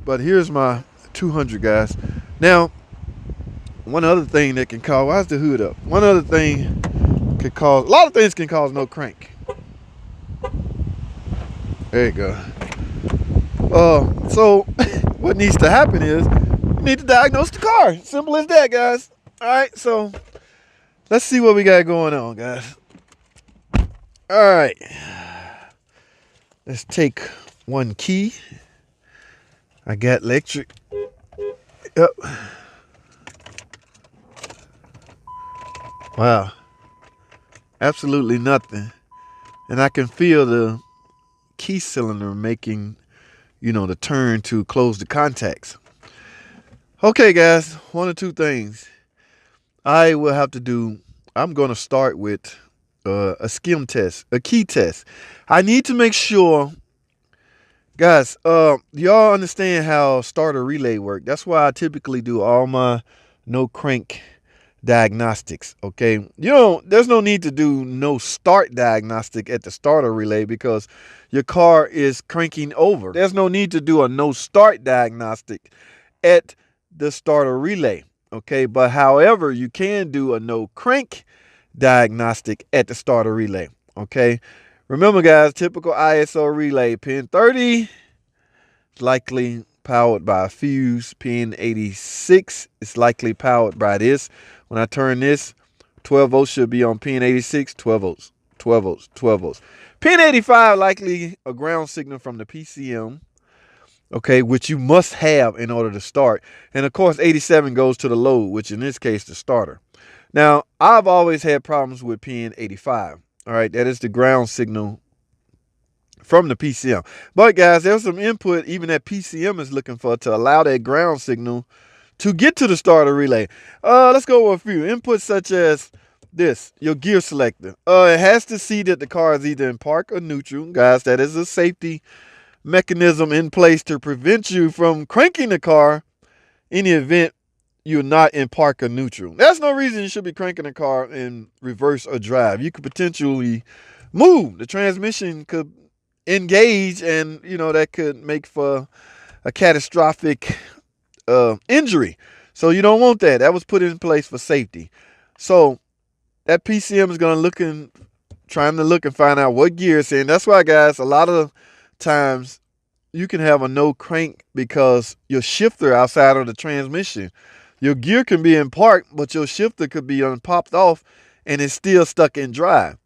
but here's my 200, guys. Now, one other thing that can cause, why's the hood up? One other thing could cause, a lot of things can cause no crank. There you go. So what needs to happen is you need to diagnose the car. Simple as that, guys. All right, so let's see what we got going on, guys. All right, let's take one key. I got electric. Yep. Wow. Absolutely nothing. And I can feel the key cylinder making, the turn to close the contacts. Okay, guys, one or two things I will have to do. I'm going to start with a skim test, a key test. I need to make sure, guys, y'all understand how starter relay work. That's why I typically do all my no crank diagnostics. Okay, there's no need to do no start diagnostic at the starter relay because your car is cranking over. There's no need to do a no start diagnostic at the starter relay. Okay, but however, you can do a no crank diagnostic at the starter relay. Okay, remember, guys, typical ISO relay, pin 30 is likely powered by a fuse. Pin 86 is likely powered by this. When I turn this, 12 volts should be on pin 86, 12 volts, 12 volts, 12 volts. Pin 85 likely a ground signal from the PCM, okay, which you must have in order to start. And of course, 87 goes to the load, which in this case, the starter. Now, I've always had problems with pin 85. All right, that is the ground signal from the PCM. But guys, there's some input even that PCM is looking for to allow that ground signal to get to the starter relay. Let's go over a few inputs such as this, your gear selector. It has to see that the car is either in park or neutral. Guys, that is a safety mechanism in place to prevent you from cranking the car in the event you're not in park or neutral. There's no reason you should be cranking the car in reverse or drive. You could potentially move. The transmission could engage, and that could make for a catastrophic injury. So you don't want that. That was put in place for safety. So that PCM is going to trying to look and find out what gear it's in. That's why, guys, a lot of times you can have a no crank because your shifter outside of the transmission. Your gear can be in park, but your shifter could be popped off and it's still stuck in drive.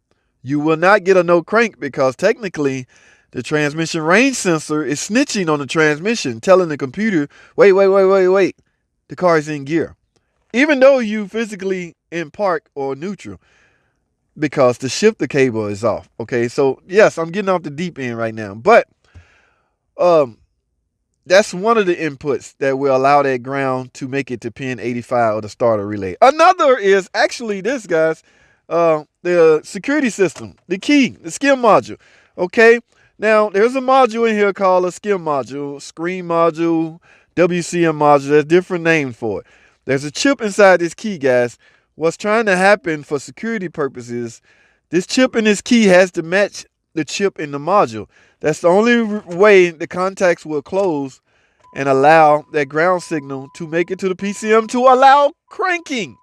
You will not get a no crank because technically the transmission range sensor is snitching on the transmission, telling the computer, wait, the car is in gear. Even though you physically in park or neutral because the shifter cable is off. Okay, so yes, I'm getting off the deep end right now. But that's one of the inputs that will allow that ground to make it to pin 85 of the starter relay. Another is actually this, guys. The security system, the key, the skim module. Okay, now there's a module in here called a skim module, screen module, WCM module. There's different names for it. There's a chip inside this key, guys. What's trying to happen for security purposes, this chip in this key has to match the chip in the module. That's the only way the contacts will close and allow that ground signal to make it to the PCM to allow cranking.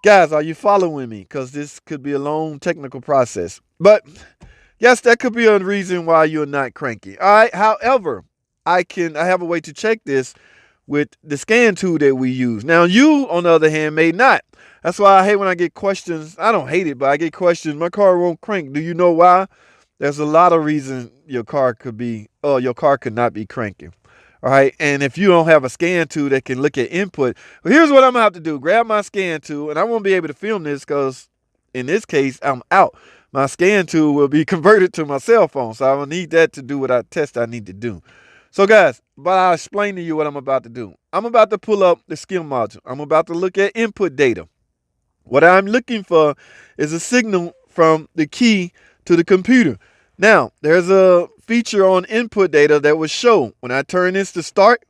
Guys, are you following me? Because this could be a long technical process. But yes, that could be a reason why you're not cranky. All right. However, I have a way to check this with the scan tool that we use. Now, you, on the other hand, may not. That's why I hate when I get questions. I don't hate it, but I get questions. My car won't crank. Do you know why? There's a lot of reasons your car could not be cranking. All right. And if you don't have a scan tool that can look at input, well, here's what I'm going to have to do. Grab my scan tool, and I won't be able to film this because in this case, I'm out. My scan tool will be converted to my cell phone. So I will need that to do what I need to do. So guys, but I'll explain to you what I'm about to do. I'm about to pull up the skim module. I'm about to look at input data. What I'm looking for is a signal from the key to the computer. Now, there's a feature on input data that will show when I turn this to start,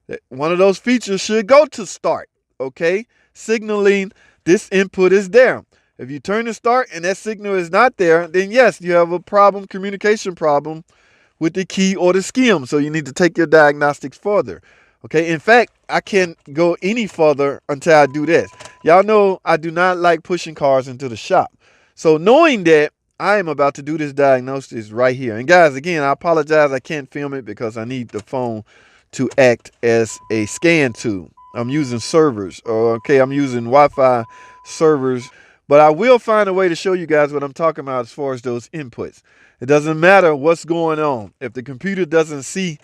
that one of those features should go to start, okay? Signaling this input is there. If you turn to start and that signal is not there, then yes, you have a problem, communication problem with the key or the skim. So you need to take your diagnostics further. Okay, in fact, I can't go any further until I do this. Y'all know I do not like pushing cars into the shop. So knowing that, I am about to do this diagnosis right here. And guys, again, I apologize. I can't film it because I need the phone to act as a scan tool. I'm using servers. Okay, I'm using Wi-Fi servers. But I will find a way to show you guys what I'm talking about as far as those inputs. It doesn't matter what's going on. If the computer doesn't see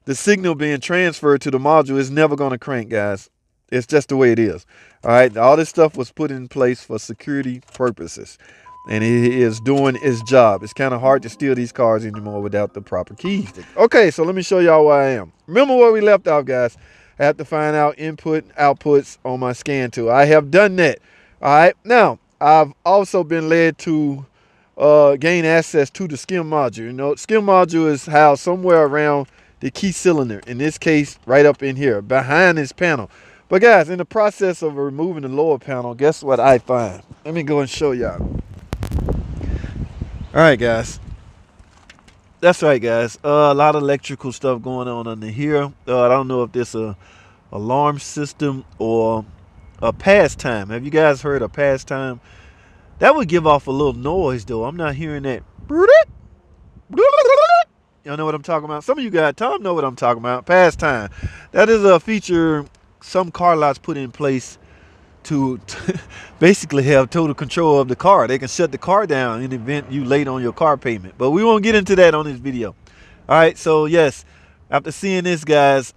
the signal being transferred to the module, it's never going to crank, guys. It's just the way it is. All right. All this stuff was put in place for security purposes, and it is doing its job. It's kind of hard to steal these cars anymore without the proper keys. Okay, so let me show y'all where I am. Remember where we left off, guys. I have to find out input outputs on my scan tool. I have done that. All right. Now, I've also been led to gain access to the skim module. You know, skim module is housed somewhere around the key cylinder, in this case right up in here behind this panel. But guys, in the process of removing the lower panel, guess what I find? Let me go and show y'all. All right, guys, that's right, guys. A lot of electrical stuff going on under here. I don't know if this a alarm system or a pastime. Have you guys heard of pastime? That would give off a little noise, though. I'm not hearing that. Y'all know what I'm talking about? Some of you guys, Tom, know what I'm talking about. Pastime. That is a feature some car lots put in place to basically have total control of the car. They can shut the car down in the event you late on your car payment. But we won't get into that on this video. All right, so yes, after seeing this, guys,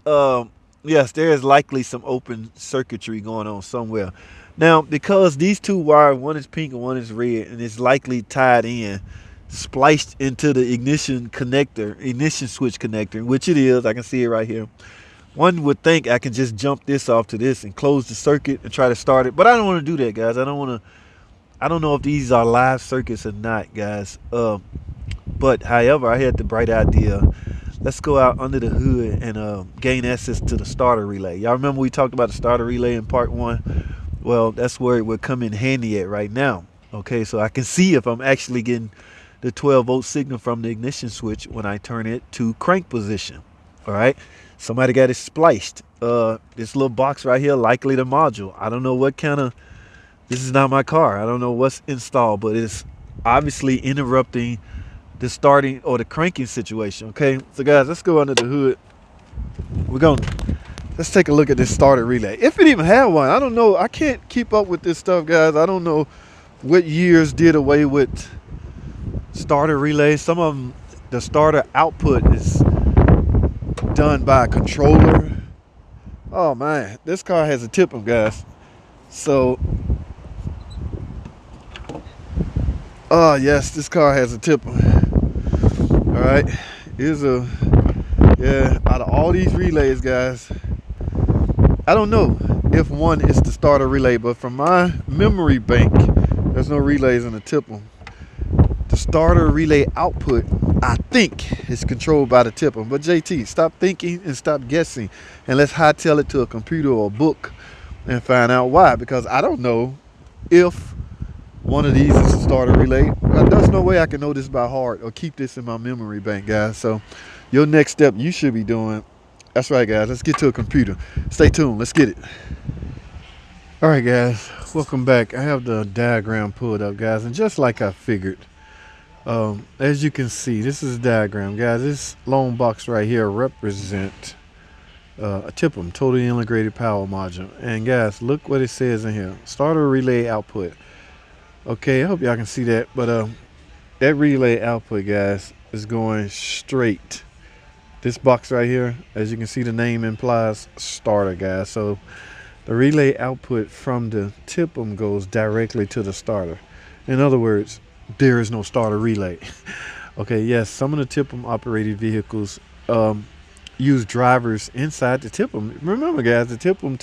yes, there is likely some open circuitry going on somewhere. Now, because these two wires, one is pink and one is red, and it's likely tied in, spliced into the ignition connector, ignition switch connector, which it is. I can see it right here. One would think I can just jump this off to this and close the circuit and try to start it, but I don't want to do that, guys. I don't know if these are live circuits or not, guys. But however, I had the bright idea. Let's go out under the hood and gain access to the starter relay. Y'all remember we talked about the starter relay in part 1? Well, that's where it would come in handy at right now. Okay, so I can see if I'm actually getting the 12-volt signal from the ignition switch when I turn it to crank position. All right, somebody got it spliced. This little box right here, likely the module. I don't know what kind of, this is not my car. I don't know what's installed, but it's obviously interrupting the starting or the cranking situation. Okay, so guys, let's go under the hood. Let's take a look at this starter relay. If it even had one, I don't know. I can't keep up with this stuff, guys. I don't know what years did away with starter relays. Some of them, the starter output is done by a controller. Oh man, this car has a tipper, guys. So, oh yes, this car has a tipper. All right, here's a, yeah, out of all these relays, guys, I don't know if one is the starter relay, but from my memory bank, there's no relays in the tipper. The starter relay output, I think, is controlled by the tipper. But JT, stop thinking and stop guessing, and let's hightail it to a computer or a book and find out why. Because I don't know if one of these is a starter relay. There's no way I can know this by heart or keep this in my memory bank, guys. So your next step you should be doing. That's right, guys. Let's get to a computer. Stay tuned. Let's get it. All right, guys. Welcome back. I have the diagram pulled up, guys. And just like I figured, as you can see, this is a diagram, guys. This long box right here represents a TIPM, totally integrated power module. And guys, look what it says in here. Starter relay output. Okay, I hope y'all can see that. But that relay output, guys, is going straight. This box right here, as you can see, the name implies starter, guys. So the relay output from the TIPM goes directly to the starter. In other words, there is no starter relay. Okay, yes, some of the TIPM operated vehicles use drivers inside the TIPM. Remember, guys, the TIPM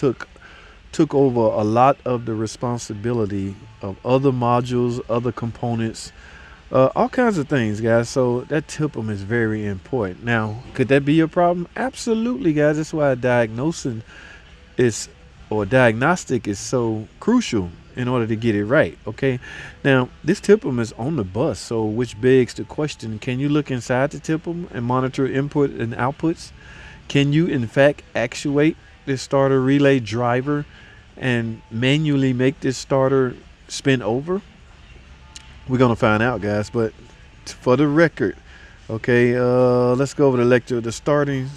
took over a lot of the responsibility of other modules, other components, all kinds of things, guys. So that TIPM is very important. Now, could that be a problem? Absolutely, guys. That's why diagnostic is so crucial in order to get it right. Okay, now this TIPM is on the bus, so which begs the question, can you look inside the TIPM and monitor input and outputs? Can you in fact actuate this starter relay driver and manually make this starter spin over? We're gonna find out, guys, but for the record, okay, let's go over the starting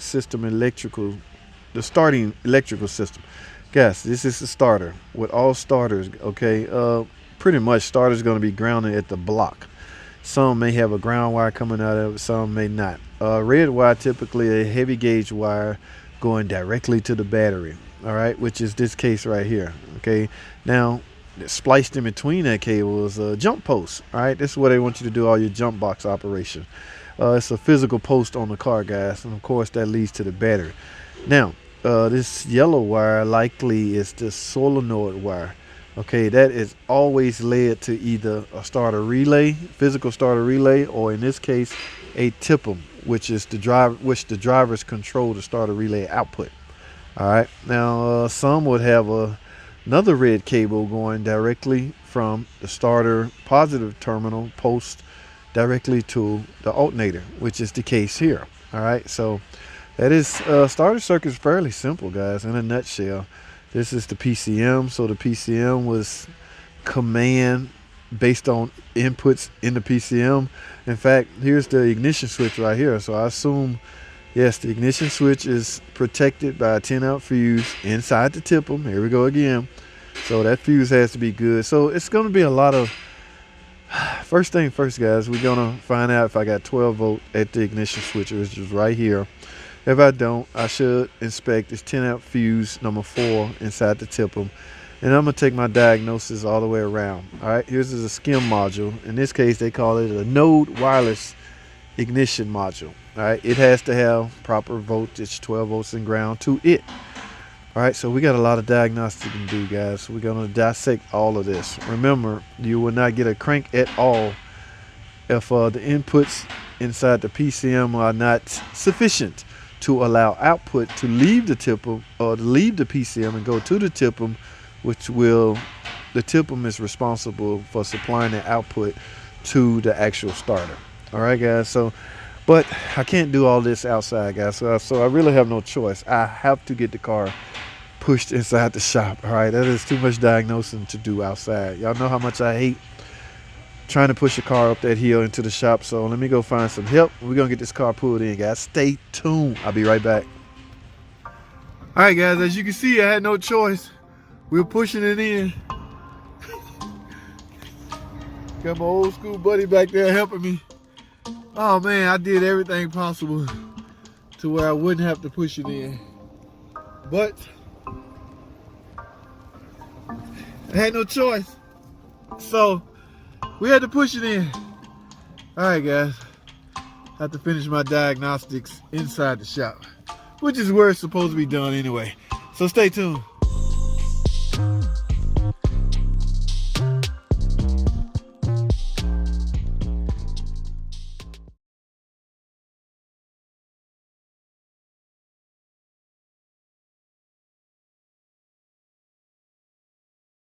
electrical system. Guys, this is the starter with all starters, okay? Pretty much starters going to be grounded at the block. Some may have a ground wire coming out of it, some may not. Red wire, typically a heavy gauge wire going directly to the battery, all right, which is this case right here, okay? Now, spliced in between that cable is a jump post, all right? This is where they want you to do all your jump box operation. It's a physical post on the car, guys, and of course that leads to the battery. Now, this yellow wire likely is the solenoid wire. Okay, that is always led to either a starter relay, physical starter relay, or in this case, a TIPM, which is the drivers control the starter relay output. All right. Now, some would have another red cable going directly from the starter positive terminal post directly to the alternator, which is the case here. All right. So that is starter circuit is fairly simple, guys. In a nutshell, this is the PCM. So the PCM was command based on inputs in the PCM. In fact, here's the ignition switch right here. So I assume, yes, the ignition switch is protected by a 10-amp fuse inside the TIPM. Here we go again. So that fuse has to be good. So it's going to be a lot of, first thing first, guys, we're going to find out if I got 12 volt at the ignition switch, which is right here. If I don't, I should inspect this 10-amp fuse number 4 inside the TIPM. And I'm going to take my diagnosis all the way around. All right, here's a SCIM module. In this case, they call it a node wireless ignition module. All right, it has to have proper voltage, 12 volts and ground to it. All right, so we got a lot of diagnostics to do, guys. So we're going to dissect all of this. Remember, you will not get a crank at all if the inputs inside the PCM are not sufficient to allow output to leave the TIPM or to leave the PCM and go to the TIPM, which will, the TIPM is responsible for supplying the output to the actual starter. All right, guys. So, but I can't do all this outside, guys. So I really have no choice. I have to get the car pushed inside the shop. All right, that is too much diagnosing to do outside. Y'all know how much I hate trying to push a car up that hill into the shop. So let me go find some help. We're gonna get this car pulled in, guys. Stay tuned. I'll be right back. All right, guys, as you can see, I had no choice. We're pushing it in. Got my old school buddy back there helping me. Oh man, I did everything possible to where I wouldn't have to push it in, but I had no choice, so we had to push it in. All right, guys, I have to finish my diagnostics inside the shop, which is where it's supposed to be done anyway. So stay tuned.